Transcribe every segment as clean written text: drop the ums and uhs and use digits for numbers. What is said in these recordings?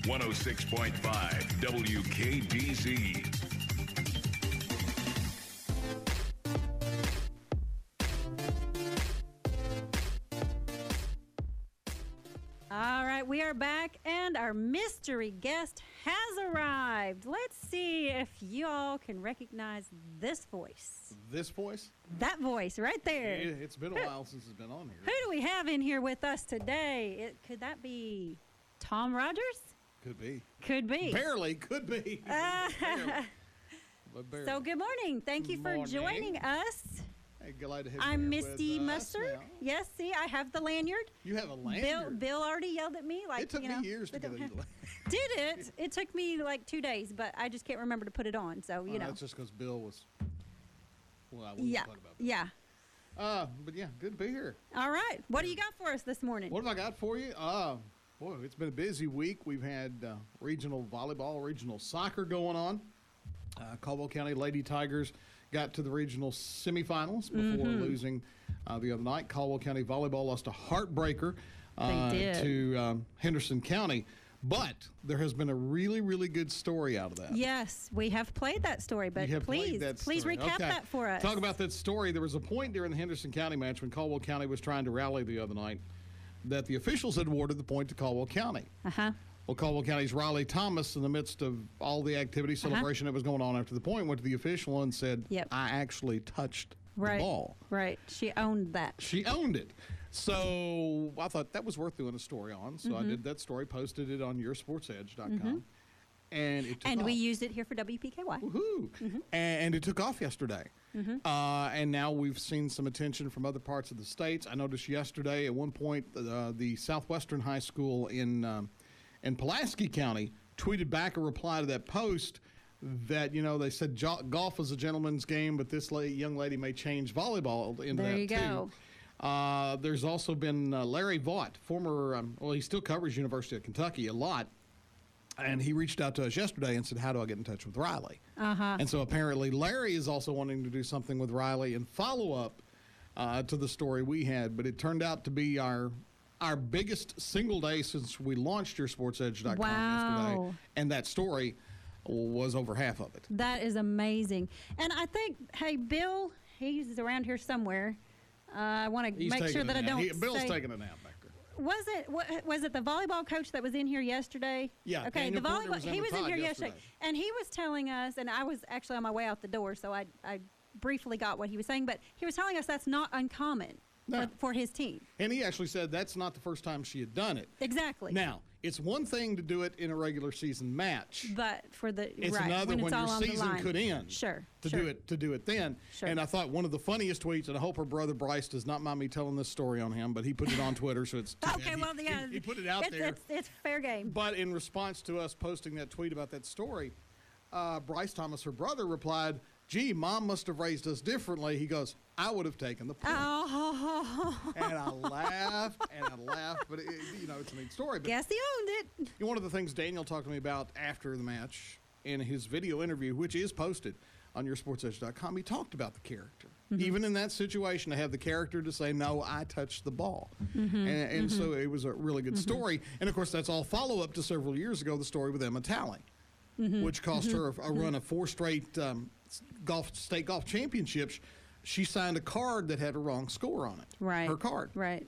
106.5 WKDZ. All right, we are back, and our mystery guest has arrived. Let's see if you all can recognize this voice. This voice? That voice right there. It's been a while since it's been on here. Who do we have in here with us today? Could that be Tom Rogers? Could be. Could be. Barely. Could be. Barely. But barely. So good morning. Thank you for joining us. Hey, glad to have I'm you Misty with us Mustard. now. Yes, see, I have the lanyard. You have a lanyard? Bill already yelled at me. Like, it took me years to get a lanyard. Did it? It took me like 2 days, but I just can't remember to put it on. So, you know. That's just because Bill was, well, I wouldn't talk about that. Yeah. But yeah, good to be here. All right. What do you got for us this morning? What have I got for you? Boy, it's been a busy week. We've had regional volleyball, regional soccer going on. Caldwell County Lady Tigers got to the regional semifinals before losing the other night. Caldwell County Volleyball lost a heartbreaker to Henderson County. But there has been a really, really good story out of that. Yes, we have played that story, but please recap that for us. Talk about that story. There was a point during the Henderson County match when Caldwell County was trying to rally the other night that the officials had awarded the point to Caldwell County. Well, Caldwell County's Riley Thomas, in the midst of all the activity, celebration that was going on after the point, went to the official and said, I actually touched the ball. Right. She owned that. She owned it. So I thought that was worth doing a story on. So I did that story, posted it on yoursportsedge.com. And it took off. We used it here for WPKY. Woohoo! And it took off yesterday. And now we've seen some attention from other parts of the states. I noticed yesterday at one point the Southwestern High School in Pulaski County tweeted back a reply to that post that, they said golf is a gentleman's game, but this young lady may change volleyball into that, too. There you go. There's also been Larry Vaught, former, he still covers University of Kentucky a lot, and he reached out to us yesterday and said, how do I get in touch with Riley? And so apparently Larry is also wanting to do something with Riley and follow up to the story we had, but it turned out to be our biggest single day since we launched yoursportsedge.com yesterday, and that story was over half of it. That is amazing. And I think, hey, Bill, he's around here somewhere. I want to make sure that I don't Bill's taking a nap back there. Was it the volleyball coach that was in here yesterday? Yeah. Okay, the volleyball. He was in here yesterday, and he was telling us, and I was actually on my way out the door, so I briefly got what he was saying, but he was telling us that's not uncommon. No. For his team. And he actually said that's not the first time she had done it. Exactly. Now, it's one thing to do it in a regular season match. But it's another when your season could end. Sure. To do it then. Sure. And I thought one of the funniest tweets, and I hope her brother Bryce does not mind me telling this story on him, but he put it on Twitter, so it's okay. Well, yeah, he put it out there. It's fair game. But in response to us posting that tweet about that story, Bryce Thomas, her brother, replied, "Gee, Mom must have raised us differently." He goes, "I would have taken the point." Oh. And I laughed, but it's a neat story. But guess he owned it. One of the things Daniel talked to me about after the match in his video interview, which is posted on yoursportsedge.com, he talked about the character. Even in that situation, to have the character to say, "No, I touched the ball." And so it was a really good story. And, of course, that's all follow-up to several years ago, the story with Emma Talley, which cost her a run of 4 straight state golf championships. She signed a card that had a wrong score on it. Right. Her card. Right.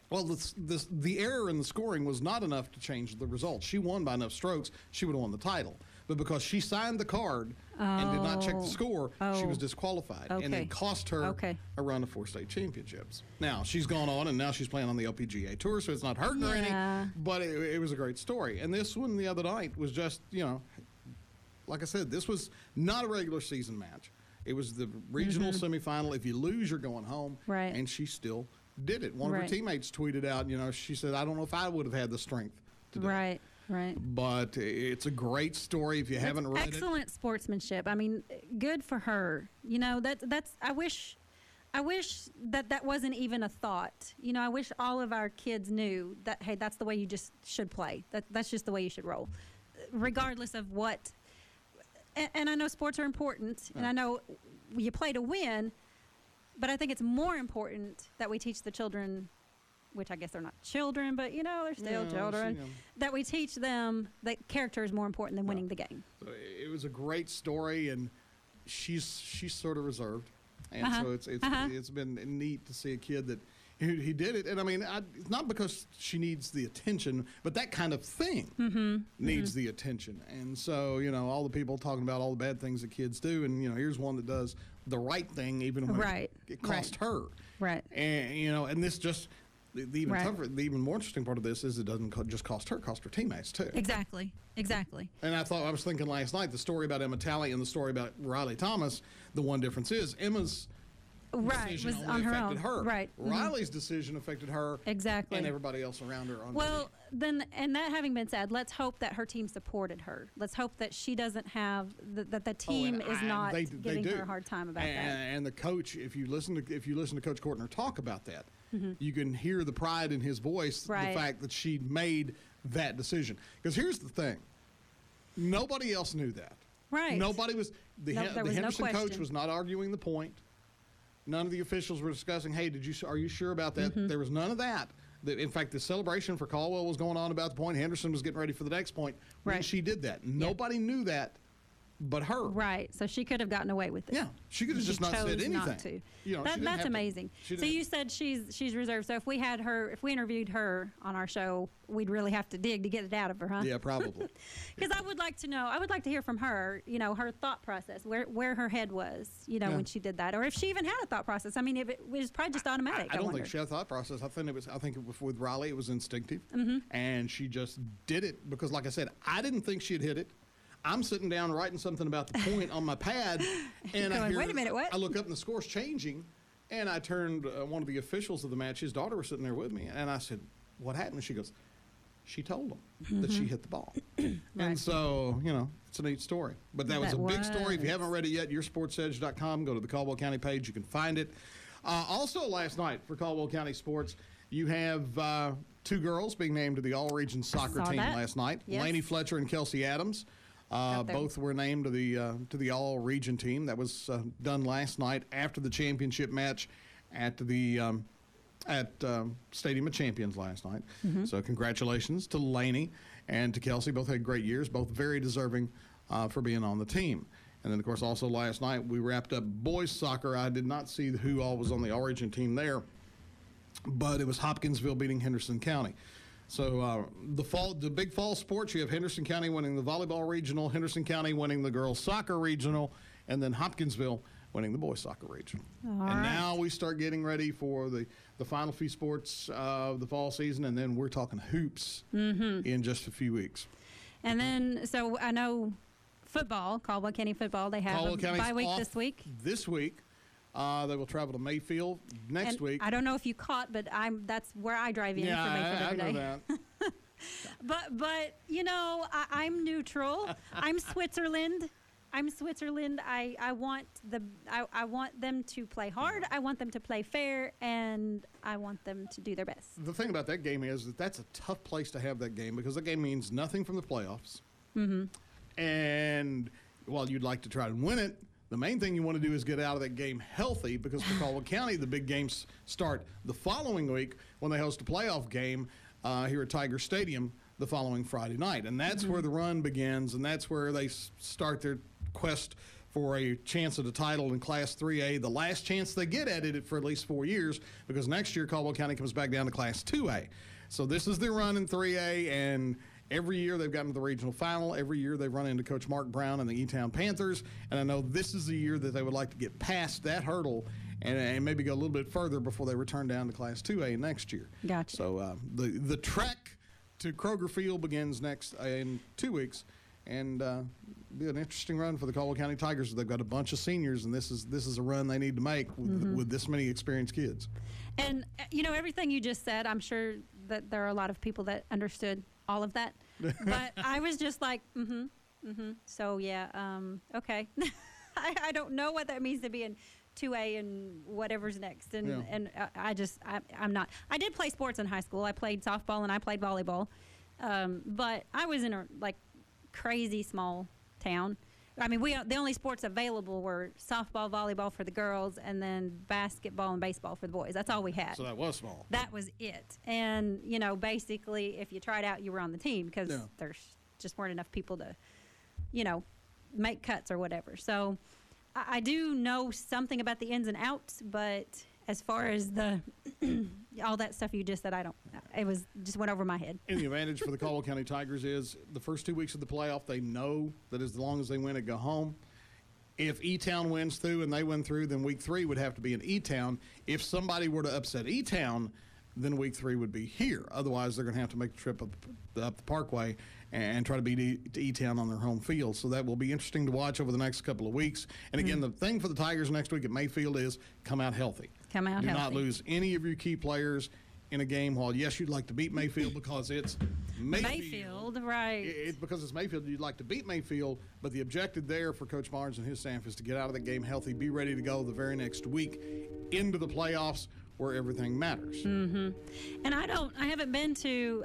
Well, the error in the scoring was not enough to change the result. She won by enough strokes, she would have won the title. But because she signed the card and did not check the score, she was disqualified. Okay. And it cost her a run of 4 state championships. Now, she's gone on, and now she's playing on the LPGA Tour, so it's not hurting her any. But it was a great story. And this one the other night was just, like I said, this was not a regular season match. It was the regional semifinal. If you lose, you're going home. Right. And she still did it. One of her teammates tweeted out, she said, "I don't know if I would have had the strength to do it." Right. But it's a great story if you haven't read it. Excellent sportsmanship. I mean, good for her. That's I wish that wasn't even a thought. I wish all of our kids knew that, hey, that's the way you just should play. That's just the way you should roll, regardless of what. And I know sports are important, and I know you play to win, but I think it's more important that we teach the children which I guess they're not children, but they're still Yeah, children, that we teach them that character is more important than winning the game. So it was a great story, and she's sort of reserved, and so it's been neat to see a kid that he did it. And I mean, it's not because she needs the attention, but that kind of thing needs the attention. And so all the people talking about all the bad things that kids do, and here's one that does the right thing, even when it cost her. Right. And and this just the even tougher, the even more interesting part of this is it doesn't just cost her, it cost her teammates too. Exactly. And I was thinking last night, the story about Emma Talley and the story about Riley Thomas, the one difference is Emma's decision was only on her affected own. her. Right. Riley's decision affected her. Exactly. And everybody else around her. Well, then, and that having been said, let's hope that her team supported her. Let's hope that she doesn't have that the team is not giving her a hard time about that. And the coach, if you listen to Coach Kortner talk about that, you can hear the pride in his voice, the fact that she made that decision. Because here's the thing: nobody else knew that. Right. Nobody was. The Henderson no coach was not arguing the point. None of the officials were discussing, hey, are you sure about that? There was none of that. In fact, the celebration for Caldwell was going on about the point. Henderson was getting ready for the next point when she did that. Nobody knew that but her. Right. So she could have gotten away with it. Yeah. She could have just not said anything. Not to. That's amazing. So you said she's reserved. So if we interviewed her on our show, we'd really have to dig to get it out of her, huh? Yeah, probably. Because I would like to hear from her, her thought process, where her head was, when she did that, or if she even had a thought process. I mean, if it was probably just automatic. I don't think she had a thought process. I think with Riley, it was instinctive, and she just did it because, like I said, I didn't think she'd hit it. I'm sitting down writing something about the point on my pad, and wait a minute, what? I look up and the score's changing, and I turned one of the officials of the match, his daughter was sitting there with me, and I said, what happened? And she goes, she told him that she hit the ball. And so, it's a neat story. But that was a big story. If you haven't read it yet, yoursportsedge.com. Go to the Caldwell County page. You can find it. Also last night for Caldwell County Sports, you have two girls being named to the All-Region Soccer team last night. Yes. Lainey Fletcher and Kelsey Adams. Both were named to the All-Region team. That was done last night after the championship match at the Stadium of Champions last night. So congratulations to Lainey and to Kelsey. Both had great years. Both very deserving for being on the team. And then, of course, also last night we wrapped up boys soccer. I did not see who all was on the All-Region team there, but it was Hopkinsville beating Henderson County. So the big fall sports, you have Henderson County winning the volleyball regional, Henderson County winning the girls soccer regional, and then Hopkinsville winning the boys soccer regional. Now we start getting ready for the final few sports of the fall season, and then we're talking hoops in just a few weeks. And then, so I know football, Caldwell County football, they have a bye week this week. This week. They will travel to Mayfield next week. I don't know if you caught, but that's where I drive in for Mayfield every day. I know that. but I'm neutral. I'm Switzerland. I want them to play hard. I want them to play fair, and I want them to do their best. The thing about that game is that's a tough place to have that game because that game means nothing from the playoffs. And while you'd like to try to win it, the main thing you want to do is get out of that game healthy because for Caldwell County, the big games start the following week when they host a playoff game here at Tiger Stadium the following Friday night. And that's where the run begins, and that's where they start their quest for a chance at a title in Class 3A, the last chance they get at it for at least 4 years because next year Caldwell County comes back down to Class 2A. So this is their run in 3A, and every year they've gotten to the regional final. Every year they've run into Coach Mark Brown and the E-Town Panthers. And I know this is the year that they would like to get past that hurdle and maybe go a little bit further before they return down to Class 2A next year. Gotcha. So the trek to Kroger Field begins next in 2 weeks. And be an interesting run for the Caldwell County Tigers. They've got a bunch of seniors, and this is a run they need to make with this many experienced kids. And, everything you just said, I'm sure that there are a lot of people that understood all of that. But I was just like, So, yeah, okay. I don't know what that means to be in 2A and whatever's next. And I'm not. I did play sports in high school. I played softball and I played volleyball. But I was in a, crazy small town. I mean, the only sports available were softball, volleyball for the girls, and then basketball and baseball for the boys. That's all we had. So that was small. That was it. And, basically, if you tried out, you were on the team because there's just weren't enough people to, make cuts or whatever. So I do know something about the ins and outs, but as far as the all that stuff you just said, I don't. It just went over my head. And the advantage for the Caldwell County Tigers is the first 2 weeks of the playoff, they know that as long as they win it, go home. If E-Town wins through and they win through, then week 3 would have to be in E-Town. If somebody were to upset E-Town, then week 3 would be here. Otherwise, they're going to have to make the trip up the Parkway and try to beat E-Town on their home field. So that will be interesting to watch over the next couple of weeks. And again, the thing for the Tigers next week at Mayfield is come out healthy. Do not lose any of your key players in a game. While, yes, you'd like to beat Mayfield because it's Mayfield, right. Because it's Mayfield, you'd like to beat Mayfield, but the objective there for Coach Barnes and his staff is to get out of the game healthy, be ready to go the very next week into the playoffs where everything matters. Mm-hmm. And I haven't been to,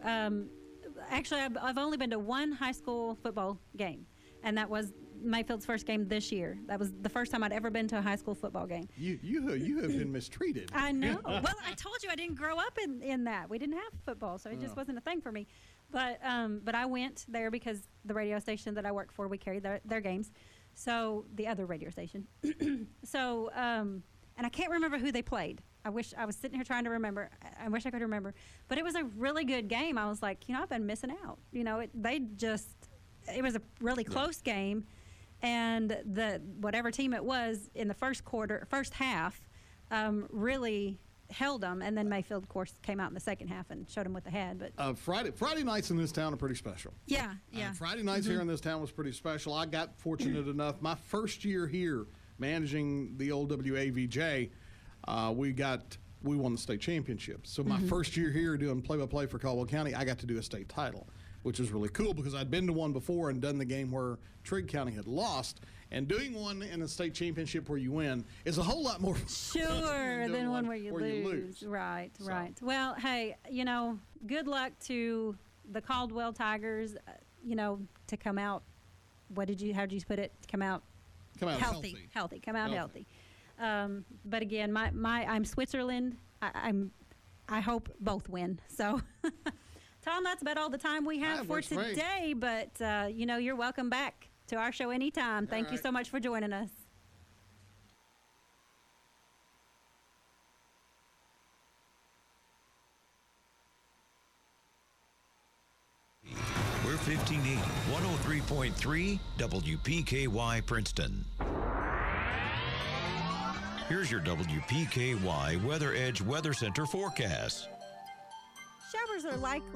actually, I've only been to one high school football game, and that was Mayfield's first game this year. That was the first time I'd ever been to a high school football game. You have been mistreated. I know. Well, I told you I didn't grow up in that. We didn't have football, so it just wasn't a thing for me. But I went there because the radio station that I work for, we carry their games. So the other radio station. So and I can't remember who they played. I wish I was sitting here trying to remember. I wish I could remember. But it was a really good game. I was like, I've been missing out. It was a really close game. And whatever team it was in the first half, really held them. And then Mayfield, of course, came out in the second half and showed them what they had. But Friday nights in this town are pretty special. Yeah. Friday nights here in this town was pretty special. I got fortunate enough. My first year here managing the old WAVJ, we won the state championship. So my first year here doing play-by-play for Caldwell County, I got to do a state title, which was really cool because I'd been to one before and done the game where Trigg County had lost. And doing one in a state championship where you win is a whole lot more sure than one where you lose. Right. Well, hey, good luck to the Caldwell Tigers, to come out. How did you put it? Come out healthy. Come out healthy. But again, I'm Switzerland. I hope both win. So, Tom, that's about all the time we have for today. But you're welcome back to our show anytime. Thank you so much for joining us. We're 1580, 103.3 WPKY Princeton. Here's your WPKY Weather Edge Weather Center forecast. Showers are likely